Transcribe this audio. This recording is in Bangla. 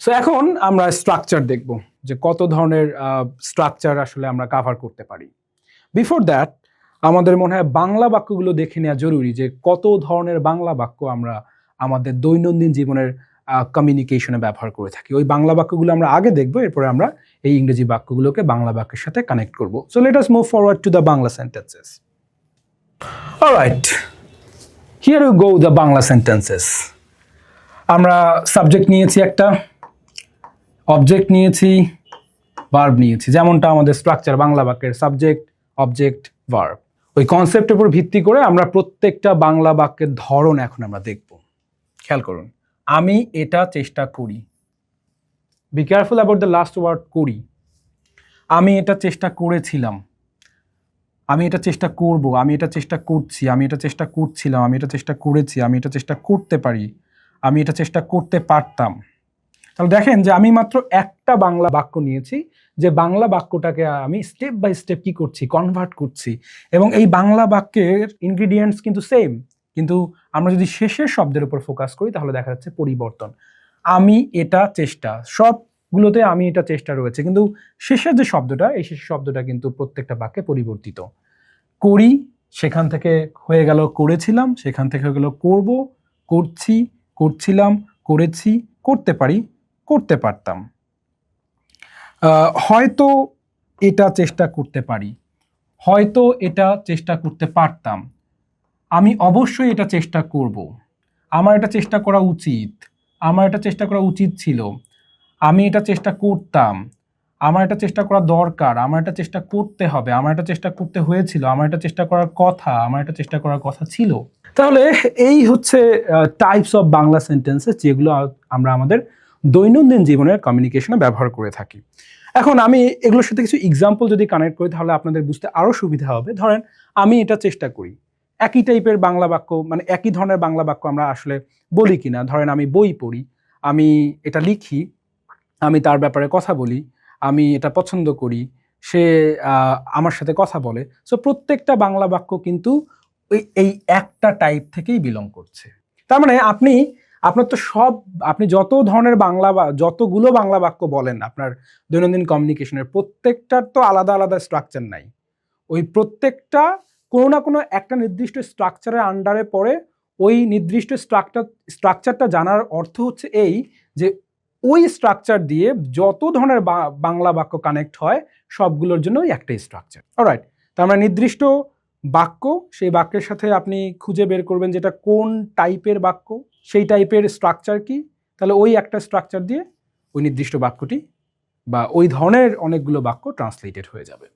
সো এখন আমরা স্ট্রাকচার দেখব যে কত ধরনের স্ট্রাকচার আসলে আমরা কভার করতে পারি। বিফোর দ্যাট আমাদের মনে হয় বাংলা বাক্যগুলো দেখে নেওয়া জরুরি যে কত ধরনের বাংলা বাক্য আমরা আমাদের দৈনন্দিন জীবনের কমিউনিকেশনে ব্যবহার করে থাকি। ওই বাংলা বাক্যগুলো আমরা আগে দেখবো, এরপরে আমরা এই ইংরেজি বাক্যগুলোকে বাংলা বাক্যের সাথে কানেক্ট করব। So let us move forward to the Bangla sentences. Alright, here you go the Bangla sentences. আমরা সাবজেক্ট নিয়েছি একটা, অবজেক্ট নিয়েছি, ভার্ব নিয়েছি, যেমনটা আমাদের স্ট্রাকচার বাংলা বাক্যের সাবজেক্ট, অবজেক্ট, ভার্ব। ওই কনসেপ্টের উপর ভিত্তি করে আমরা প্রত্যেকটা বাংলা বাক্যের ধরন এখন আমরা দেখব। খেয়াল করুন, আমি এটা চেষ্টা করি। Be careful about the last word করি। আমি এটা চেষ্টা করেছিলাম, আমি এটা চেষ্টা করব, আমি এটা চেষ্টা করছি, আমি এটা চেষ্টা করছিলাম, আমি এটা চেষ্টা করেছি, আমি এটা চেষ্টা করতে পারি, আমি এটা চেষ্টা করতে পারতাম। তাহলে দেখেন যে আমি মাত্র একটা বাংলা বাক্য নিয়েছি, যে বাংলা বাক্যটাকে আমি স্টেপ বাই স্টেপ কি করছি, কনভার্ট করছি, এবং এই বাংলা বাক্যের ইনগ্রিডিয়েন্টস কিন্তু সেম, কিন্তু আমরা যদি শেষের শব্দের উপর ফোকাস করি তাহলে দেখা যাচ্ছে পরিবর্তন। আমি এটা চেষ্টা, সবগুলোতে আমি এটা চেষ্টা রয়েছে, কিন্তু শেষের যে শব্দটা, এই শেষের শব্দটা কিন্তু প্রত্যেকটা বাক্যে পরিবর্তিত। করি, সেখান থেকে হয়ে গেল করেছিলাম, সেখান থেকে হয়ে গেল করব, করছি, করছিলাম, করেছি, করতে পারি, করতে পারতাম। হয়তো এটা চেষ্টা করতে পারি, হয়তো এটা চেষ্টা করতে পারতাম, আমি অবশ্যই এটা চেষ্টা করব, আমার এটা চেষ্টা করা উচিত, আমার এটা চেষ্টা করা উচিত ছিল, আমি এটা চেষ্টা করতাম, আমার এটা চেষ্টা করা দরকার, আমার এটা চেষ্টা করতে হবে, আমার এটা চেষ্টা করতে হয়েছিল, আমার এটা চেষ্টা করার কথা, আমার এটা চেষ্টা করার কথা ছিল। তাহলে এই হচ্ছে টাইপস অফ বাংলা সেন্টেন্সেস যেগুলো আমরা আমাদের দৈনন্দিন জীবনের কমিউনিকেশনে ব্যবহার করে থাকি। এখন আমি এগুলোর সাথে কিছু এক্সাম্পল যদি কানেক্ট করি তাহলে আপনাদের বুঝতে আরও সুবিধা হবে। ধরেন আমি এটা চেষ্টা করি, একই টাইপের বাংলা বাক্য, মানে একই ধরনের বাংলা বাক্য আমরা আসলে বলি কিনা। ধরেন আমি বই পড়ি, আমি এটা লিখি, আমি তার ব্যাপারে কথা বলি, আমি এটা পছন্দ করি, সে আমার সাথে কথা বলে। সো প্রত্যেকটা বাংলা বাক্য কিন্তু এই একটা টাইপ থেকেই বিলং করছে। তার মানে আপনার তো আপনি যত ধরনের বাংলা বা যতগুলো বাংলা বাক্য বলেন আপনার দৈনন্দিন কমিউনিকেশনের, প্রত্যেকটার তো আলাদা আলাদা স্ট্রাকচার নাই। ওই প্রত্যেকটা কোনো না কোনো একটা নির্দিষ্ট স্ট্রাকচারের আন্ডারে পড়ে। ওই নির্দিষ্ট স্ট্রাকচারটা জানার অর্থ হচ্ছে এই যে ওই স্ট্রাকচার দিয়ে যত ধরনের বাংলা বাক্য কানেক্ট হয় সবগুলোর জন্য ওই একটাই স্ট্রাকচার। অলরাইট, তার মানে নির্দিষ্ট বাক্য, সেই বাক্যের সাথে আপনি খুঁজে বের করবেন যেটা কোন টাইপের বাক্য, সেই টাইপের স্ট্রাকচার কি, তাহলে ওই একটা স্ট্রাকচার দিয়ে ওই নির্দিষ্ট বাক্যটি বা ওই ধরনের অনেকগুলো বাক্য ট্রান্সলেটেড হয়ে যাবে।